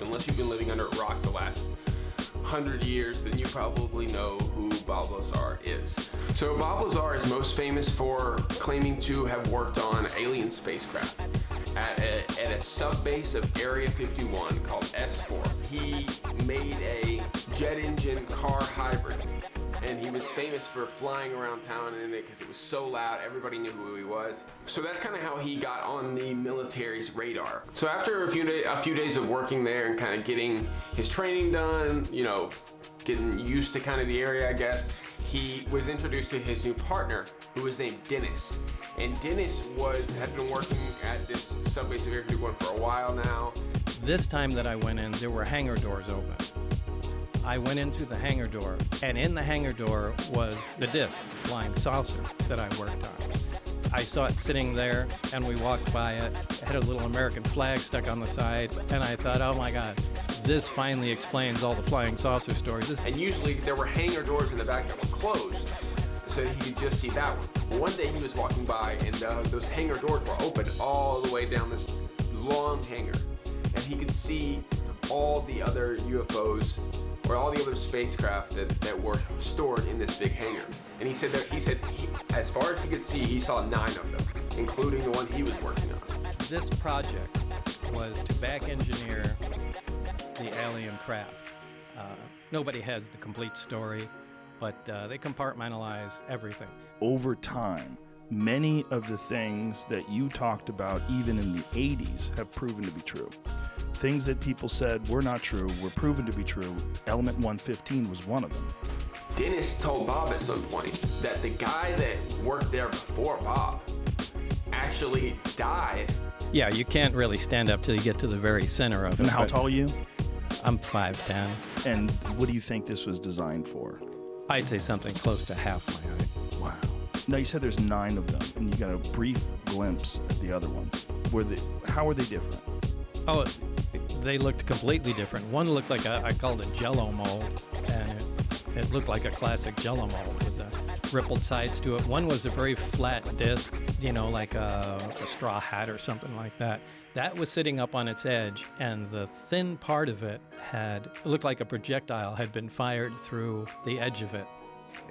Unless you've been living under a rock the last 100 years, then you probably know who Bob Lazar is. So Bob Lazar is most famous for claiming to have worked on alien spacecraft at a sub-base of Area 51 called S4. He made a jet engine car hybrid, and he was famous for flying around town in it because it was so loud, everybody knew who he was. So that's kind of how he got on the military's radar. So after a few days of working there and kind of getting his training done, you know, getting used to kind of the area, I guess, he was introduced to his new partner, who was named Dennis. And Dennis had been working at this subbase of Area 51 for a while now. This time that I went in, there were hangar doors open. I went into the hangar door, and in the hangar door was the disc, flying saucer, that I worked on. I saw it sitting there, and we walked by it. It had a little American flag stuck on the side, and I thought, oh my God, this finally explains all the flying saucer stories. And usually there were hangar doors in the back that were closed, so he could just see that one. One day he was walking by, and those hangar doors were open all the way down this long hangar, and he could see all the other UFOs or all the other spacecraft that were stored in this big hangar. And he said as far as he could see, he saw 9 of them, including the one he was working on. This project was to back engineer the alien craft. Nobody has the complete story, but they compartmentalize everything. Over time, many of the things that you talked about, even in the 80s, have proven to be true. Things that people said were not true were proven to be true. Element 115 was one of them. Dennis told Bob at some point that the guy that worked there before Bob actually died. Yeah, you can't really stand up till you get to the very center of it. And how tall are you? I'm 5'10". And what do you think this was designed for? I'd say something close to half my height. Wow. Now, you said there's 9 of them, and you got a brief glimpse at the other ones. How were they different? Oh, they looked completely different. One looked like I called it Jell-O mold, and it looked like a classic Jell-O mold with the rippled sides to it. One was a very flat disc, you know, like a straw hat or something like that. That was sitting up on its edge, and the thin part of it looked like a projectile had been fired through the edge of it.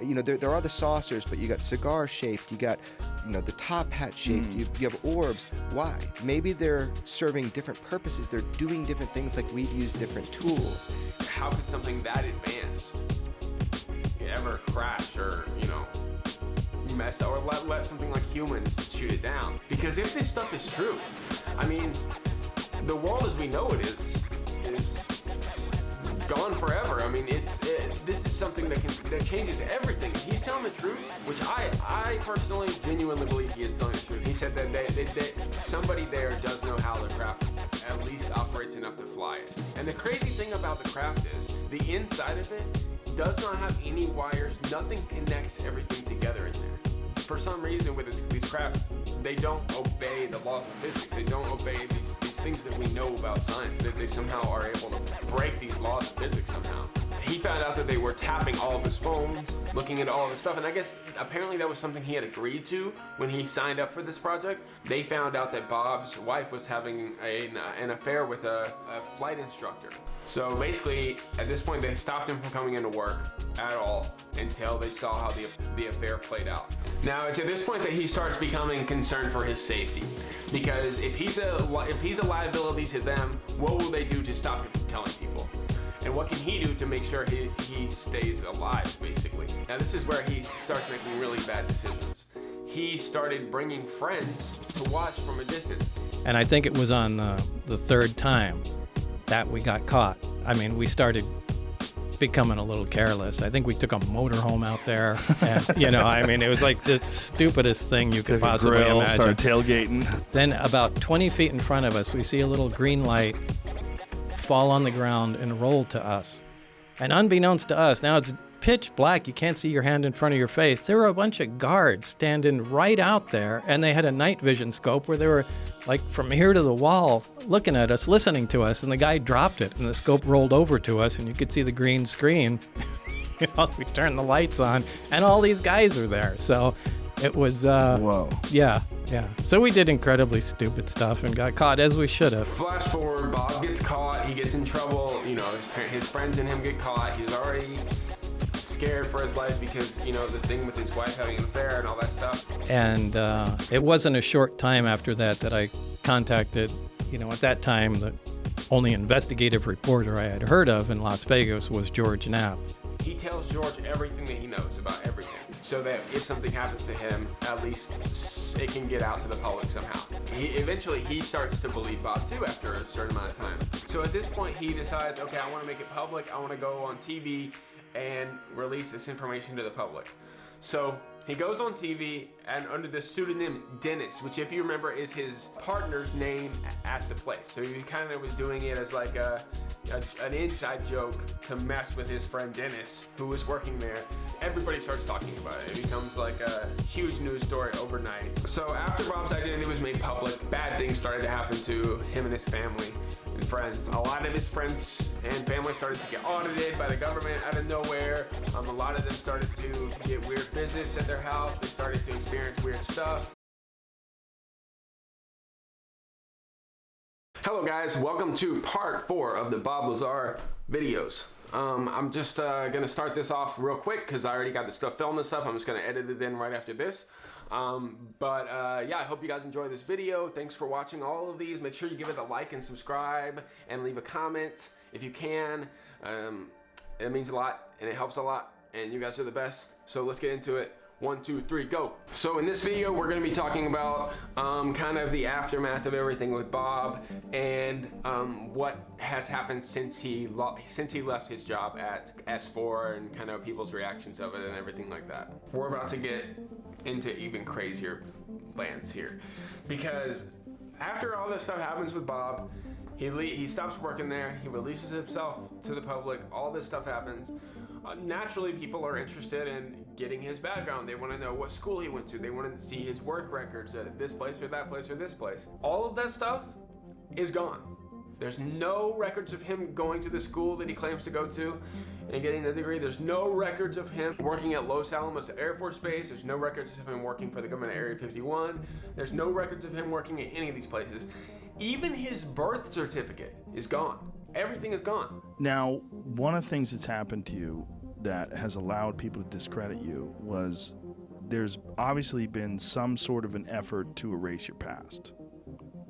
You know, there are the saucers, but you got cigar shaped, you got, you know, the top hat shaped, you have orbs. Why? Maybe they're serving different purposes. They're doing different things, like we've used different tools. How could something that advanced ever crash or, you know, mess or let something like humans shoot it down? Because if this stuff is true, I mean, the world as we know it is gone forever. I mean, this is something that changes everything. If he's telling the truth, which I personally genuinely believe he is telling the truth. He said that somebody there does know how the craft at least operates enough to fly it. And the crazy thing about the craft is the inside of it does not have any wires. Nothing connects everything together in there. For some reason, with these crafts, they don't obey the laws of physics. They don't obey these things that we know about science, that they somehow are able to break these laws of physics somehow. He found out that they were tapping all of his phones, looking at all of his stuff, and I guess apparently that was something he had agreed to when he signed up for this project. They found out that Bob's wife was having an affair with a flight instructor. So basically, at this point, they stopped him from coming into work at all until they saw how the affair played out. Now, it's at this point that he starts becoming concerned for his safety, because if he's a liability to them, what will they do to stop him from telling people? And what can he do to make sure he stays alive, basically? Now, this is where he starts making really bad decisions. He started bringing friends to watch from a distance. And I think it was on the third time that we got caught. I mean, we started becoming a little careless. I think we took a motorhome out there, and you know, I mean, it was like the stupidest thing you could possibly imagine. Started tailgating. Then about 20 feet in front of us, we see a little green light fall on the ground and roll to us. And unbeknownst to us, now it's pitch black, you can't see your hand in front of your face. There were a bunch of guards standing right out there, and they had a night vision scope where they were like from here to the wall looking at us, listening to us, and the guy dropped it and the scope rolled over to us and you could see the green screen. You know, we turned the lights on and all these guys are there. So it was, whoa. Yeah, Yeah. So we did incredibly stupid stuff and got caught, as we should have. Flash forward, Bob gets caught. He gets in trouble. You know, his friends and him get caught. He's already scared for his life because, you know, the thing with his wife having an affair and all that stuff. And it wasn't a short time after that that I contacted, you know, at that time, the only investigative reporter I had heard of in Las Vegas was George Knapp. He tells George everything that he knows about everything, so that if something happens to him, at least it can get out to the public somehow. Eventually he starts to believe Bob too after a certain amount of time. So at this point he decides, okay, I want to make it public. I want to go on TV and release this information to the public. So he goes on TV and under the pseudonym Dennis, which if you remember is his partner's name at the place. So he kind of was doing it as like an inside joke to mess with his friend Dennis, who was working there. Everybody starts talking about it. It becomes like a huge news story overnight. So after Bob's identity was made public, bad things started to happen to him and his family and friends. A lot of his friends and family started to get audited by the government out of nowhere. A lot of them started to get weird visits at their house. They started to experience weird stuff. Hello guys, welcome to part 4 of the Bob Lazar videos. I'm just gonna start this off real quick because I already got the stuff filmed and stuff. I'm just gonna edit it in right after this. Yeah, I hope you guys enjoy this video. Thanks for watching all of these. Make sure you give it a like and subscribe and leave a comment if you can. It means a lot and it helps a lot and you guys are the best. So let's get into it. 1, 2, 3, go. So in this video, we're going to be talking about kind of the aftermath of everything with Bob and what has happened since he left his job at S4 and kind of people's reactions of it and everything like that. We're about to get into even crazier lands here because after all this stuff happens with Bob, he stops working there. He releases himself to the public. All this stuff happens. Naturally, people are interested in getting his background. They want to know what school he went to. They want to see his work records at this place or that place or this place. All of that stuff is gone. There's no records of him going to the school that he claims to go to and getting the degree. There's no records of him working at Los Alamos Air Force Base. There's no records of him working for the government at Area 51. There's no records of him working at any of these places. Even his birth certificate is gone. Everything is gone. Now, one of the things that's happened to you that has allowed people to discredit you was there's obviously been some sort of an effort to erase your past.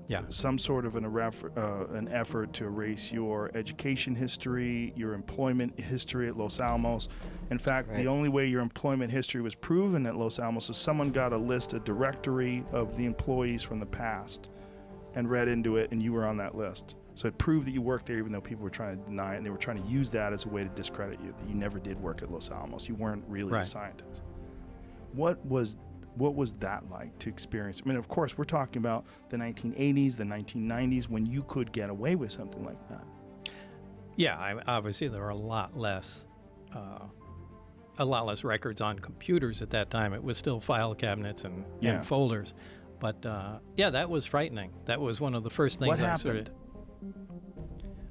Yeah. Some sort of an effort to erase your education history, your employment history at Los Alamos. In fact, the only way your employment history was proven at Los Alamos is someone got a directory of the employees from the past and read into it, and you were on that list. So it proved that you worked there even though people were trying to deny it, and they were trying to use that as a way to discredit you, that you never did work at Los Alamos. You weren't really a scientist. What was that like to experience? I mean, of course, we're talking about the 1980s, the 1990s, when you could get away with something like that. Yeah, obviously there were a lot less records on computers at that time. It was still file cabinets and folders. But yeah, that was frightening. That was one of the first things what happened? started.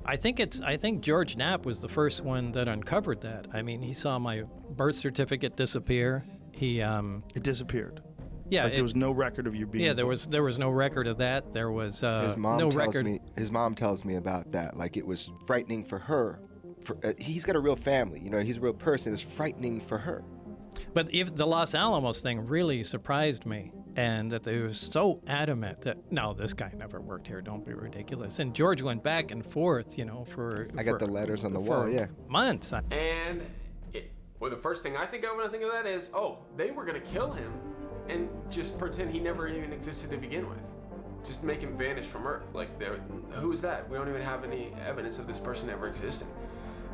I think George Knapp was the first one that uncovered that. I mean, he saw my birth certificate disappear. It disappeared. Yeah, like there was no record of you being. Yeah, there was no record of that. There was his mom no tells record. His mom tells me about that. Like it was frightening for her. He's got a real family, you know. He's a real person. It's frightening for her. But the Los Alamos thing really surprised me, and that they were so adamant that no, this guy never worked here. Don't be ridiculous. And George went back and forth, you know, I got the letters on the wall, months. And the first thing I think of when I think of that is, oh, they were gonna kill him and just pretend he never even existed to begin with. Just make him vanish from Earth. Like, who's that? We don't even have any evidence of this person ever existing.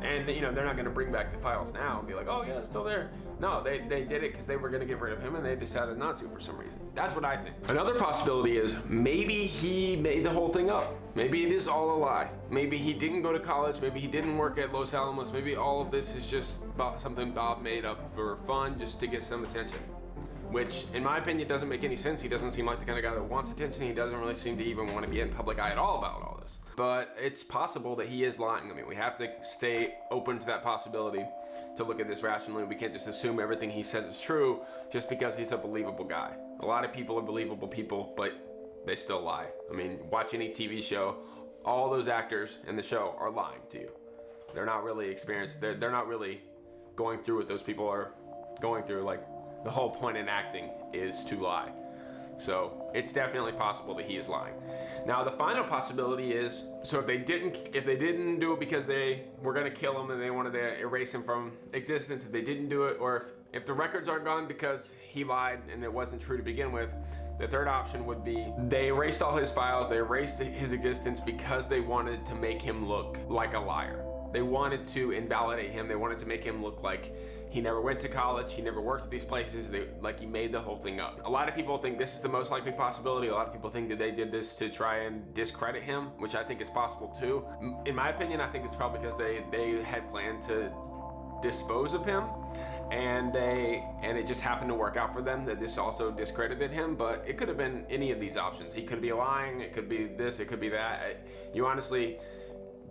And, you know, they're not going to bring back the files now and be like, oh, yeah, it's still there. No, they did it because they were going to get rid of him and they decided not to for some reason. That's what I think. Another possibility is maybe he made the whole thing up. Maybe it is all a lie. Maybe he didn't go to college. Maybe he didn't work at Los Alamos. Maybe all of this is just something Bob made up for fun just to get some attention. which in my opinion doesn't make any sense. He doesn't seem like the kind of guy that wants attention. He doesn't really seem to even want to be in public eye at all about all this. But it's possible that he is lying. I mean, we have to stay open to that possibility to look at this rationally. We can't just assume everything he says is true just because he's a believable guy. A lot of people are believable people, but they still lie. I mean, watch any TV show, all those actors in the show are lying to you. They're not really experienced. They're not really going through what those people are going through. Like, the whole point in acting is to lie. So it's definitely possible that he is lying. Now the final possibility is, so if they didn't do it because they were gonna kill him and they wanted to erase him from existence, if they didn't do it, or if the records are gone because he lied and it wasn't true to begin with, the third option would be they erased all his files, they erased his existence because they wanted to make him look like a liar. They wanted to invalidate him. They wanted to make him look like he never went to college, he never worked at these places, like he made the whole thing up. A lot of people think this is the most likely possibility. A lot of people think that they did this to try and discredit him, which I think is possible too. In my opinion, I think it's probably because they had planned to dispose of him, and it just happened to work out for them that this also discredited him. But it could have been any of these options. He could be lying, it could be this, it could be that. You honestly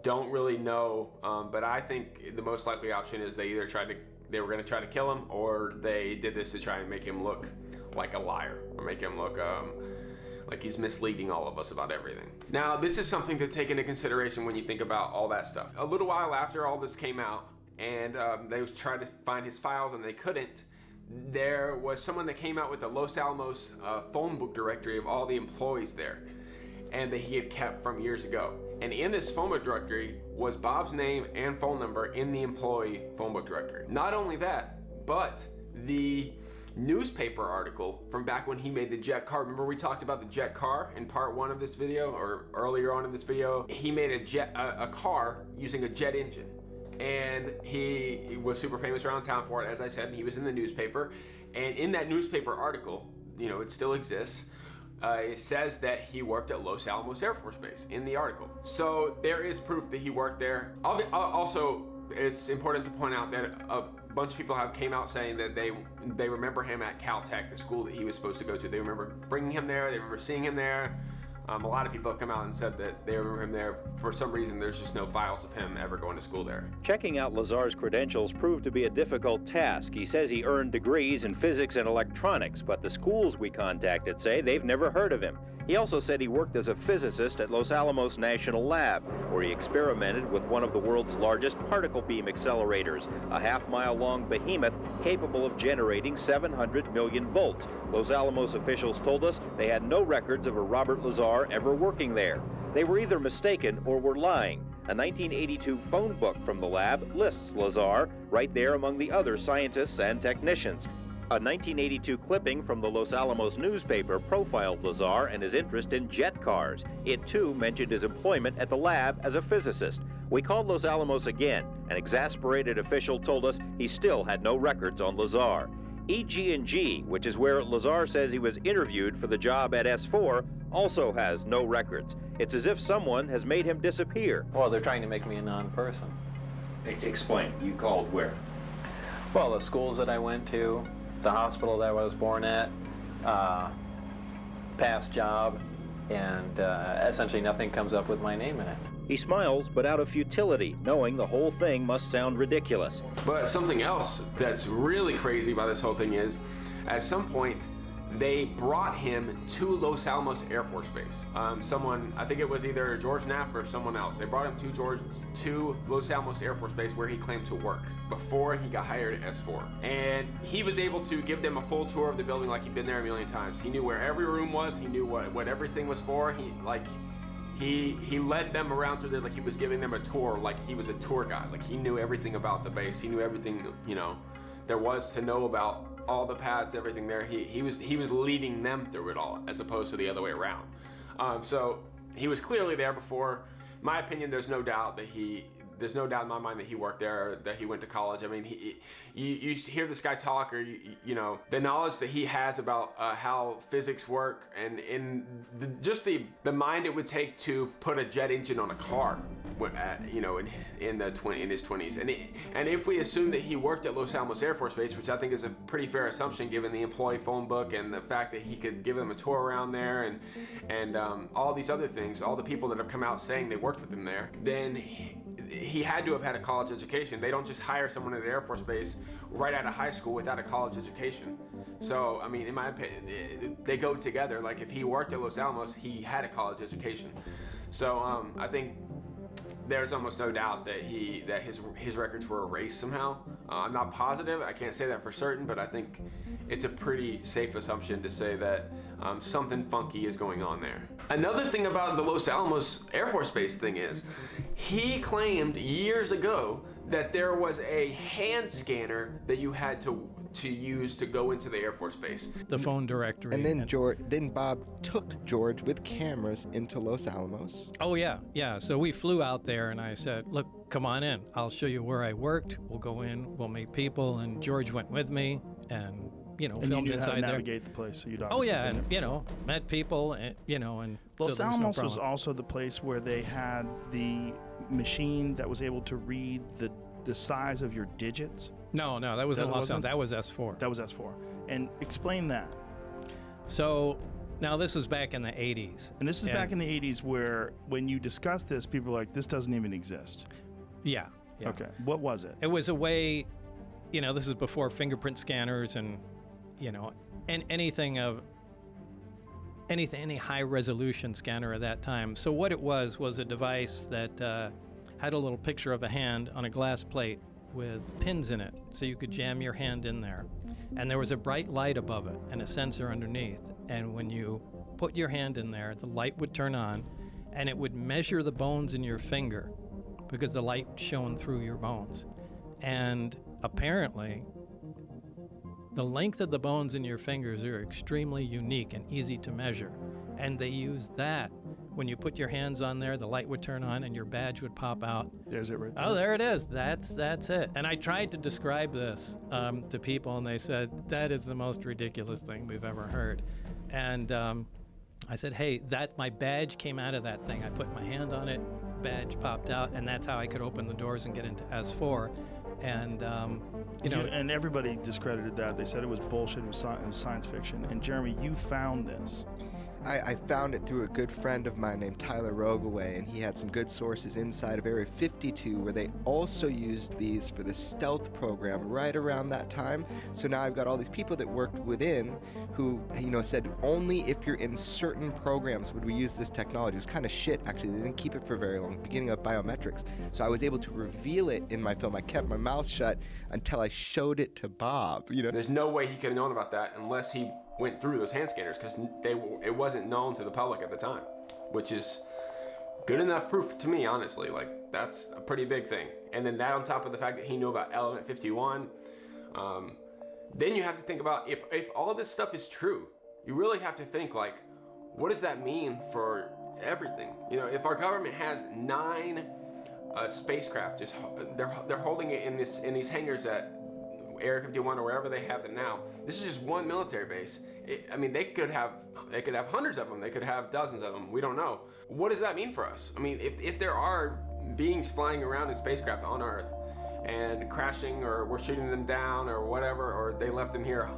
don't really know, but I think the most likely option is they either they were going to try to kill him, or they did this to try and make him look like a liar, or make him look like he's misleading all of us about everything. Now, this is something to take into consideration when you think about all that stuff. A little while after all this came out, and they tried to find his files and they couldn't, there was someone that came out with the Los Alamos phone book directory of all the employees there, and that he had kept from years ago. And in this phone book directory was Bob's name and phone number in the employee phone book directory. Not only that, but the newspaper article from back when he made the jet car. Remember we talked about the jet car in part 1 of this video, or earlier on in this video? He made a car using a jet engine. And he was super famous around town for it, as I said, and he was in the newspaper. And in that newspaper article, you know, it still exists, it says that he worked at Los Alamos Air Force Base in the article. So there is proof that he worked there. Also, it's important to point out that a bunch of people have came out saying that they remember him at Caltech, the school that he was supposed to go to. They remember bringing him there, they remember seeing him there. A lot of people have come out and said that they remember him there. For some reason, there's just no files of him ever going to school there. Checking out Lazar's credentials proved to be a difficult task. He says he earned degrees in physics and electronics, but the schools we contacted say they've never heard of him. He also said he worked as a physicist at Los Alamos National Lab, where he experimented with one of the world's largest particle beam accelerators, a half-mile-long behemoth capable of generating 700 million volts. Los Alamos officials told us they had no records of a Robert Lazar ever working there. They were either mistaken or were lying. A 1982 phone book from the lab lists Lazar right there among the other scientists and technicians. A 1982 clipping from the Los Alamos newspaper profiled Lazar and his interest in jet cars. It too mentioned his employment at the lab as a physicist. We called Los Alamos again. An exasperated official told us he still had no records on Lazar. EG&G, which is where Lazar says he was interviewed for the job at S4, also has no records. It's as if someone has made him disappear. Well, they're trying to make me a non-person. Explain. You called where? Well, the schools that I went to, the hospital that I was born at, past job, and essentially nothing comes up with my name in it. He smiles, but out of futility, knowing the whole thing must sound ridiculous. But something else that's really crazy about this whole thing is, at some point, they brought him to Los Alamos Air Force Base. Someone, I think it was either George Knapp or someone else, they brought him to Los Alamos Air Force Base where he claimed to work before he got hired at S4. And he was able to give them a full tour of the building like he'd been there a million times. He knew where every room was, he knew what everything was for. He led them around through there like he was giving them a tour, like he was a tour guide. Like he knew everything about the base. He knew everything, you know, there was to know about all the paths, everything there. He was leading them through it all, as opposed to the other way around. So he was clearly there before. In my opinion, there's no doubt in my mind that he worked there, that he went to college. I mean, you hear this guy talk, or you know, the knowledge that he has about how physics work, and in just the mind it would take to put a jet engine on a car. in his 20s. And if we assume that he worked at Los Alamos Air Force Base, which I think is a pretty fair assumption given the employee phone book and the fact that he could give them a tour around there and all these other things, all the people that have come out saying they worked with him there, then he had to have had a college education. They don't just hire someone at the Air Force Base right out of high school without a college education. So, I mean, in my opinion, they go together. Like, if he worked at Los Alamos, he had a college education. So, I think there's almost no doubt that his records were erased somehow. I'm not positive. I can't say that for certain, but I think it's a pretty safe assumption to say that something funky is going on there. Another thing about the Los Alamos Air Force Base thing is he claimed years ago that there was a hand scanner that you had to use to go into the Air Force Base. The phone directory. And then Bob took George with cameras into Los Alamos. Oh, yeah. So we flew out there, and I said, look, come on in. I'll show you where I worked. We'll go in. We'll meet people. And George went with me and, filmed you knew inside how to there. navigate the place, so you'd Oh, obviously yeah, been there. and, met people, and, and Los so Alamos no was problem. also the place where they had the machine that was able to read the size of your digits. No, that was That in Los wasn't? Angeles. That was S4. That was S4. And explain that. So now this was back in the 80s. And this is back in the 80s where when you discuss this, people are like, this doesn't even exist. Yeah. Okay. What was it? It was a way, this is before fingerprint scanners and, and any high resolution scanner at that time. So what it was a device that had a little picture of a hand on a glass plate with pins in it, so you could jam your hand in there. And there was a bright light above it and a sensor underneath. And when you put your hand in there, the light would turn on and it would measure the bones in your finger because the light shone through your bones. And apparently, the length of the bones in your fingers are extremely unique and easy to measure. And they used that. When you put your hands on there, the light would turn on and your badge would pop out. There's it right there. Oh, there it is. That's it. And I tried to describe this to people, and they said, that is the most ridiculous thing we've ever heard. And I said, hey, my badge came out of that thing. I put my hand on it, badge popped out, and that's how I could open the doors and get into S4. And, and everybody discredited that. They said it was bullshit, it was science fiction. And Jeremy, you found this. I found it through a good friend of mine named Tyler Rogaway, and he had some good sources inside of Area 52 where they also used these for the stealth program right around that time. So now I've got all these people that worked within who, said only if you're in certain programs would we use this technology. It was kind of shit, actually. They didn't keep it for very long, beginning of biometrics. So I was able to reveal it in my film. I kept my mouth shut until I showed it to Bob. There's no way he could have known about that unless he went through those hand scanners, because it wasn't known to the public at the time, which is good enough proof to me, honestly. Like, that's a pretty big thing. And then that on top of the fact that he knew about Element 51, then you have to think about if all this stuff is true, you really have to think, like, what does that mean for everything? If our government has 9 spacecraft, just they're holding it in these hangars at Area 51 or wherever they have them now. This is just one military base. They could have hundreds of them. They could have dozens of them. We don't know. What does that mean for us? If there are beings flying around in spacecraft on Earth and crashing, or we're shooting them down or whatever, or they left them here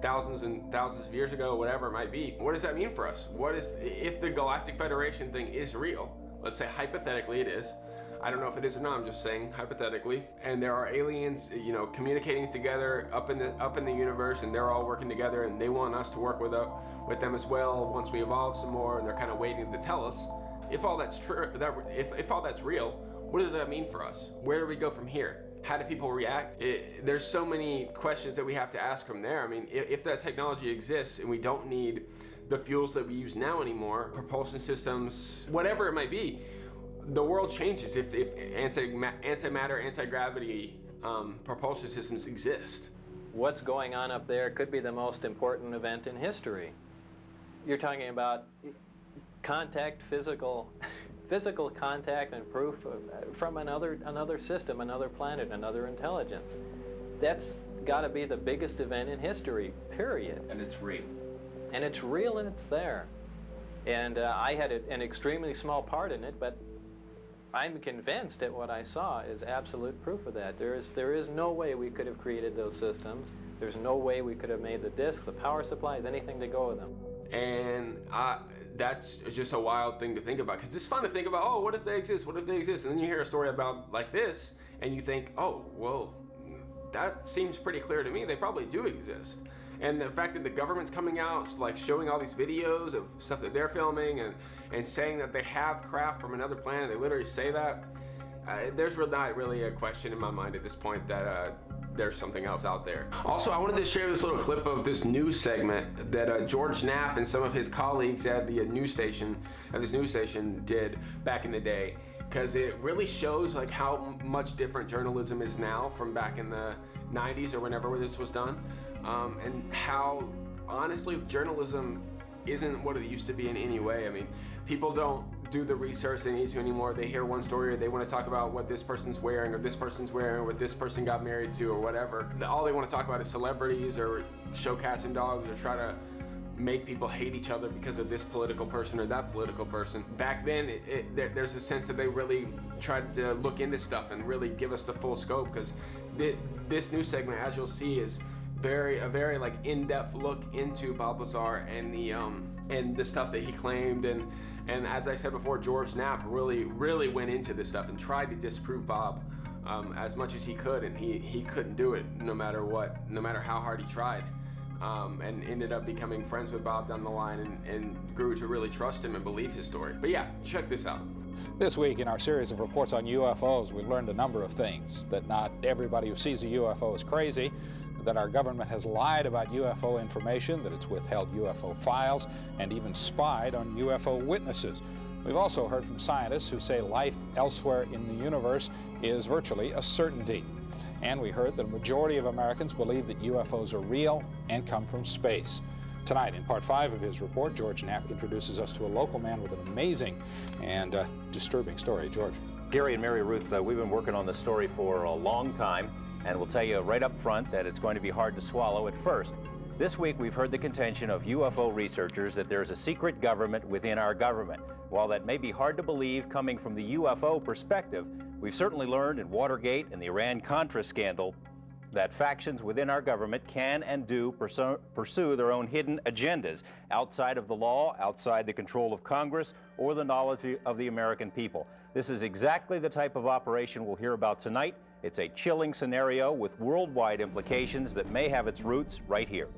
thousands and thousands of years ago, whatever it might be, what does that mean for us? If the Galactic Federation thing is real? Let's say hypothetically it is. I don't know if it is or not, I'm just saying hypothetically. And there are aliens, communicating together up in the universe, and they're all working together, and they want us to work with them as well once we evolve some more, and they're kind of waiting to tell us. If all that's true, if all that's real, what does that mean for us? Where do we go from here? How do people react? There's so many questions that we have to ask from there. If that technology exists and we don't need the fuels that we use now anymore, propulsion systems, whatever it might be, the world changes if antimatter, anti-gravity propulsion systems exist. What's going on up there could be the most important event in history. You're talking about contact, physical contact and proof from another system, another planet, another intelligence. That's got to be the biggest event in history, period. And it's real. And it's real, and it's there. And I had an extremely small part in it, but I'm convinced that what I saw is absolute proof of that. There is no way we could have created those systems. There's no way we could have made the disks, the power supplies, anything to go with them. And that's just a wild thing to think about, because it's fun to think about, oh, what if they exist? What if they exist? And then you hear a story about like this, and you think, oh, well, that seems pretty clear to me. They probably do exist. And the fact that the government's coming out, like showing all these videos of stuff that they're filming and saying that they have craft from another planet, they literally say that, there's not really a question in my mind at this point that there's something else out there. Also, I wanted to share this little clip of this news segment that George Knapp and some of his colleagues at this news station did back in the day, because it really shows like how much different journalism is now from back in the 90s or whenever this was done, and how honestly journalism isn't what it used to be in any way. I mean, people don't do the research they need to anymore. They hear one story, or they want to talk about what this person's wearing, or this person's wearing, or what this person got married to, or whatever. All they want to talk about is celebrities, or show cats and dogs, or try to make people hate each other because of this political person or that political person. Back then, there's a sense that they really tried to look into stuff and really give us the full scope, because this news segment, as you'll see, is a very like in-depth look into Bob Lazar and the stuff that he claimed, and as I said before, George Knapp really went into this stuff and tried to disprove Bob as much as he could, and he couldn't do it no matter what, no matter how hard he tried, and ended up becoming friends with Bob down the line and grew to really trust him and believe his story. But yeah, check this out. This week in our series of reports on UFOs, we've learned a number of things: that not everybody who sees a UFO is crazy, that our government has lied about UFO information, that it's withheld UFO files, and even spied on UFO witnesses. We've also heard from scientists who say life elsewhere in the universe is virtually a certainty. And we heard that a majority of Americans believe that UFOs are real and come from space. Tonight, in part 5 of his report, George Knapp introduces us to a local man with an amazing and disturbing story. George. Gary and Mary Ruth, we've been working on this story for a long time, and we'll tell you right up front that it's going to be hard to swallow at first. This week, we've heard the contention of UFO researchers that there's a secret government within our government. While that may be hard to believe coming from the UFO perspective, we've certainly learned in Watergate and the Iran-Contra scandal that factions within our government can and do pursue their own hidden agendas outside of the law, outside the control of Congress, or the knowledge of the American people. This is exactly the type of operation we'll hear about tonight. It's a chilling scenario with worldwide implications that may have its roots right here.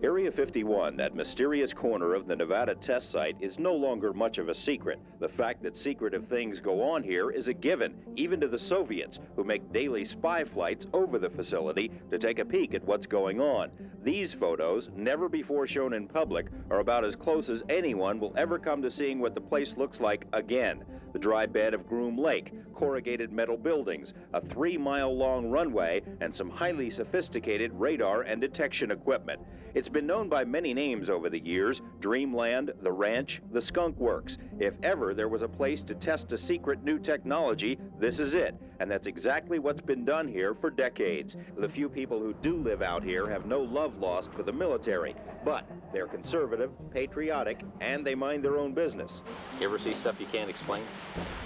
Area 51, that mysterious corner of the Nevada test site, is no longer much of a secret. The fact that secretive things go on here is a given, even to the Soviets, who make daily spy flights over the facility to take a peek at what's going on. These photos, never before shown in public, are about as close as anyone will ever come to seeing what the place looks like again. The dry bed of Groom Lake, corrugated metal buildings, a 3-mile-long runway, and some highly sophisticated radar and detection equipment. It's been known by many names over the years: Dreamland, the Ranch, the Skunk Works. If ever there was a place to test a secret new technology, this is it. And that's exactly what's been done here for decades. The few people who do live out here have no love lost for the military, but they're conservative, patriotic, and they mind their own business. You ever see stuff you can't explain?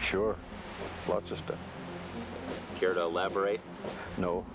Sure, lots of stuff. Care to elaborate? No.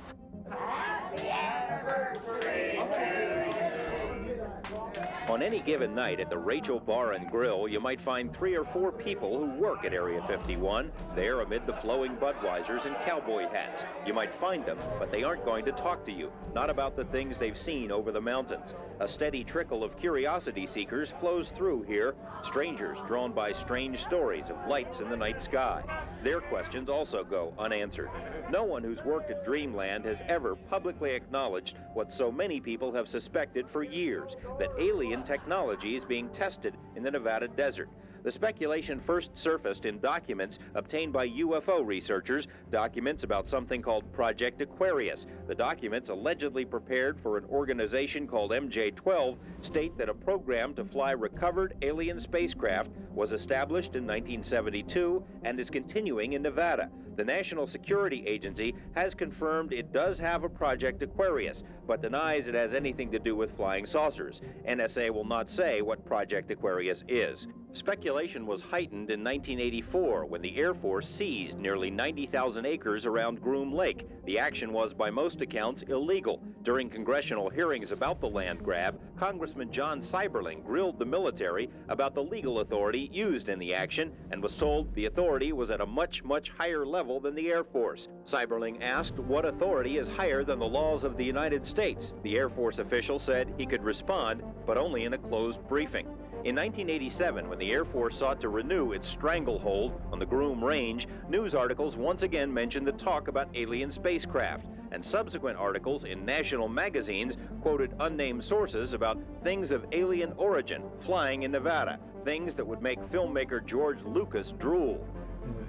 On any given night at the Rachel Bar and Grill, you might find 3 or 4 people who work at Area 51, there amid the flowing Budweisers and cowboy hats. You might find them, but they aren't going to talk to you, not about the things they've seen over the mountains. A steady trickle of curiosity seekers flows through here, strangers drawn by strange stories of lights in the night sky. Their questions also go unanswered. No one who's worked at Dreamland has ever publicly acknowledged what so many people have suspected for years, that alien technology is being tested in the Nevada desert. The speculation first surfaced in documents obtained by UFO researchers, documents about something called Project Aquarius. The documents, allegedly prepared for an organization called MJ-12, state that a program to fly recovered alien spacecraft was established in 1972 and is continuing in Nevada. The National Security Agency has confirmed it does have a Project Aquarius, but denies it has anything to do with flying saucers. NSA will not say what Project Aquarius is. Speculation speculation was heightened in 1984 when the Air Force seized nearly 90,000 acres around Groom Lake. The action was, by most accounts, illegal. During congressional hearings about the land grab, Congressman John Seiberling grilled the military about the legal authority used in the action and was told the authority was at a much, much higher level than the Air Force. Seiberling asked what authority is higher than the laws of the United States. The Air Force official said he could respond, but only in a closed briefing. In 1987, when the Air Force sought to renew its stranglehold on the Groom Range, news articles once again mentioned the talk about alien spacecraft, and subsequent articles in national magazines quoted unnamed sources about things of alien origin flying in Nevada, things that would make filmmaker George Lucas drool.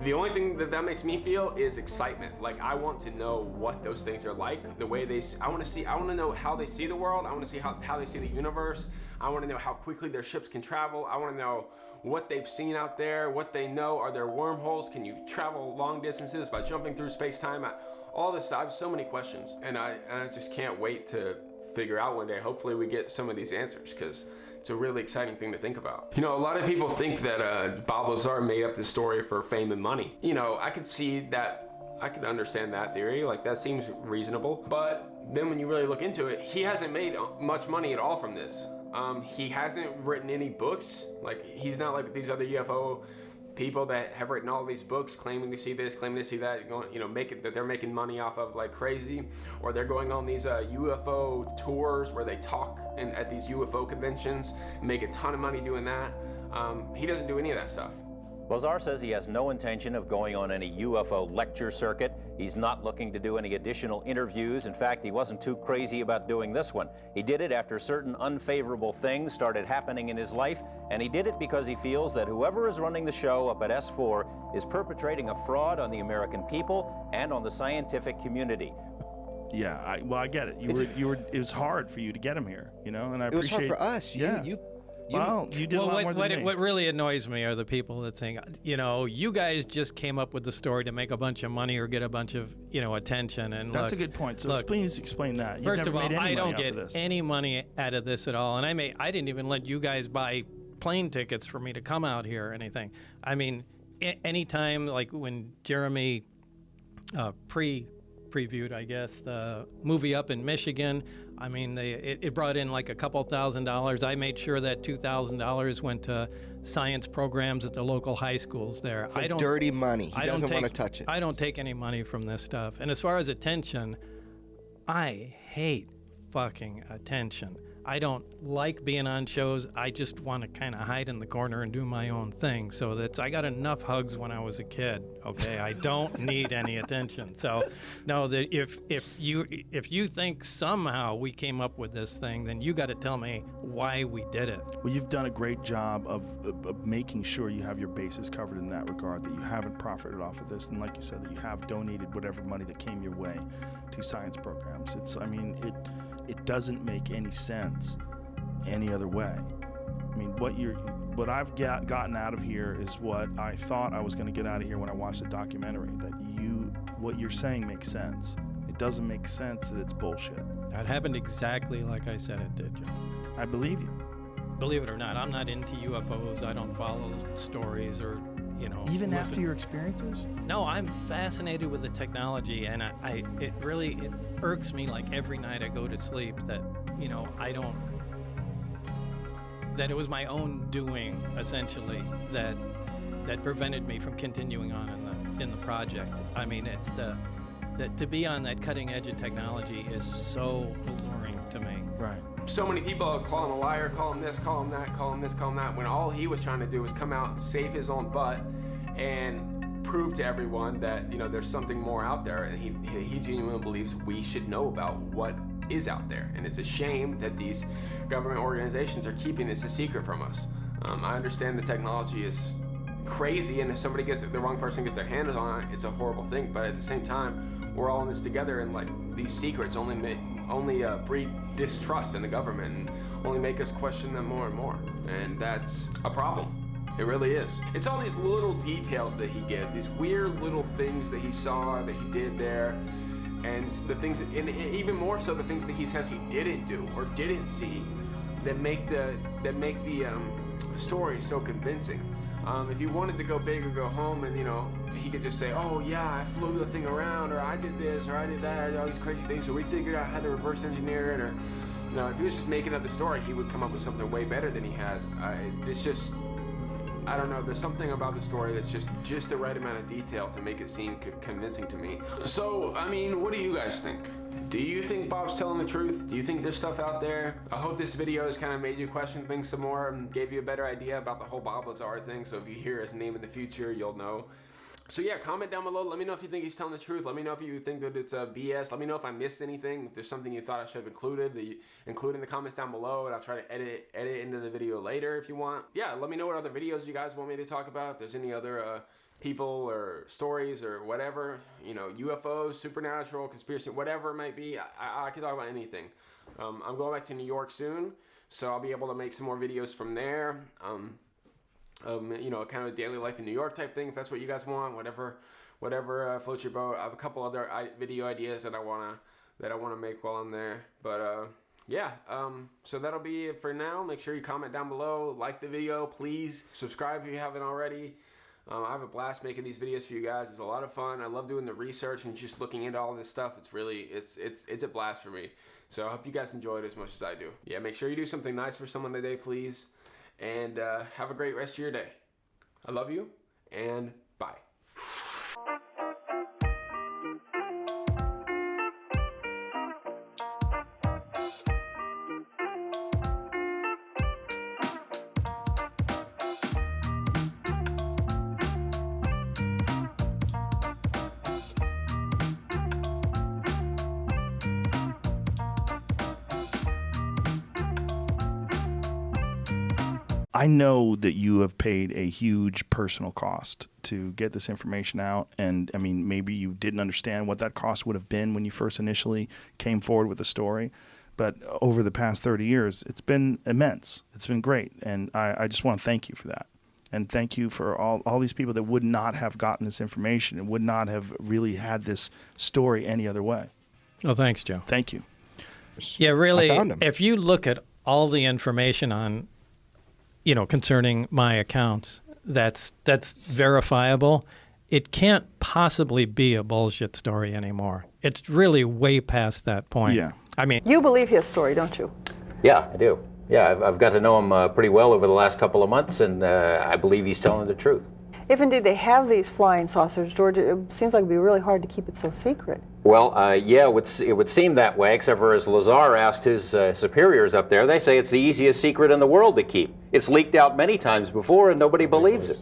The only thing that makes me feel is excitement. Like, I want to know what those things are like, the way I want to know how they see the world. I want to see how they see the universe. I want to know how quickly their ships can travel. I want to know what they've seen out there, what they know. Are there wormholes? Can you travel long distances by jumping through space-time? All this stuff. I have so many questions, and I just can't wait to figure out one day. Hopefully we get some of these answers, because it's a really exciting thing to think about. You know, a lot of people think that Bob Lazar made up this story for fame and money. You know, I could see that, I could understand that theory, like that seems reasonable. But then when you really look into it, he hasn't made much money at all from this. He hasn't written any books. Like, he's not like these other UFO people that have written all these books claiming to see this, claiming to see that, going, you know, that they're making money off of like crazy, or they're going on these UFO tours where they talk at these UFO conventions and make a ton of money doing that. He doesn't do any of that stuff. Lazar says he has no intention of going on any UFO lecture circuit. He's not looking to do any additional interviews. In fact, he wasn't too crazy about doing this one. He did it after certain unfavorable things started happening in his life, and he did it because he feels that whoever is running the show up at S4 is perpetrating a fraud on the American people and on the scientific community. Yeah, I get it. It was hard for you to get him here, you know, and I appreciate. It was hard for us. Yeah. You did a lot more than me. What really annoys me are the people that think, you know, you guys just came up with the story to make a bunch of money or get a bunch of, you know, attention. And that's a good point. So please explain that. You've first never of all, made any I don't money get off of this. any money out of this at all. And I didn't even let you guys buy plane tickets for me to come out here or anything. I mean, anytime, like when Jeremy previewed, I guess, the movie up in Michigan. I mean, it brought in like a couple $1,000s. I made sure that $2,000 went to science programs at the local high schools there. It's like dirty money. He doesn't want to touch it. I don't take any money from this stuff. And as far as attention, I hate fucking attention. I don't like being on shows. I just want to kind of hide in the corner and do my own thing. So I got enough hugs when I was a kid. Okay, I don't need any attention. So, no, if you think somehow we came up with this thing, then you got to tell me why we did it. Well, you've done a great job of making sure you have your bases covered in that regard. That you haven't profited off of this, and like you said, that you have donated whatever money that came your way to science programs. It doesn't make any sense any other way. I mean, what I've gotten out of here is what I thought I was going to get out of here when I watched the documentary. That what you're saying makes sense. It doesn't make sense that it's bullshit. That happened exactly like I said it did, Joe. I believe you. Believe it or not, I'm not into UFOs. I don't follow stories or, you know. Even after your experiences? No, I'm fascinated with the technology, and it irks me like every night I go to sleep that, you know, that it was my own doing essentially that prevented me from continuing on in the project. I mean, it's that to be on that cutting edge of technology is so alluring to me. Right. So many people call him a liar, call him this, call him that, call him this, call him that, when all he was trying to do was come out and save his own butt and prove to everyone that, you know, there's something more out there, and he genuinely believes we should know about what is out there. And it's a shame that these government organizations are keeping this a secret from us. I understand the technology is crazy, and if the wrong person gets their hands on it, it's a horrible thing. But at the same time, we're all in this together, and like these secrets only breed distrust in the government and only make us question them more and more. And that's a problem. It really is. It's all these little details that he gives, these weird little things that he saw, that he did there, and the things, and even more so the things that he says he didn't do or didn't see, that make the story so convincing. If he wanted to go big or go home, and he could just say, oh yeah, I flew the thing around, or I did this, or I did that, all these crazy things, or we figured out how to reverse engineer it, or if he was just making up the story, he would come up with something way better than he has. It's just, I don't know, there's something about the story that's just the right amount of detail to make it seem convincing to me. So, I mean, what do you guys think? Do you think Bob's telling the truth? Do you think there's stuff out there? I hope this video has kind of made you question things some more and gave you a better idea about the whole Bob Lazar thing, so if you hear his name in the future, you'll know. So yeah, comment down below. Let me know if you think he's telling the truth. Let me know if you think that it's BS. Let me know if I missed anything. If there's something you thought I should have included, that you include in the comments down below, and I'll try to edit into the video later if you want. Yeah, let me know what other videos you guys want me to talk about. If there's any other people or stories or whatever, UFOs, supernatural, conspiracy, whatever it might be, I can talk about anything. I'm going back to New York soon, so I'll be able to make some more videos from there. Kind of a daily life in New York type thing, if that's what you guys want, whatever floats your boat. I have a couple other video ideas that I wanna make while I'm there, but so that'll be it for now. Make sure you comment down below, like the video, please subscribe if you haven't already. I have a blast making these videos for you guys. It's a lot of fun. I love doing the research and just looking into all this stuff. It's really, it's a blast for me. So I hope you guys enjoy it as much as I do. Yeah, make sure you do something nice for someone today, please. And have a great rest of your day. I love you, and bye. I know that you have paid a huge personal cost to get this information out. And I mean, maybe you didn't understand what that cost would have been when you first initially came forward with the story. But over the past 30 years, it's been immense. It's been great. And I just want to thank you for that. And thank you for all these people that would not have gotten this information and would not have really had this story any other way. Oh, thanks, Joe. Thank you. Yeah, really, if you look at all the information on concerning my accounts, that's verifiable. It can't possibly be a bullshit story anymore. It's really way past that point. Yeah. I mean, you believe his story, don't you? Yeah, I do. Yeah, I've got to know him pretty well over the last couple of months, and I believe he's telling the truth. If indeed they have these flying saucers, George, it seems like it would be really hard to keep it so secret. Well, yeah, it would seem that way, except for as Lazar asked his superiors up there, they say it's the easiest secret in the world to keep. It's leaked out many times before and nobody believes it.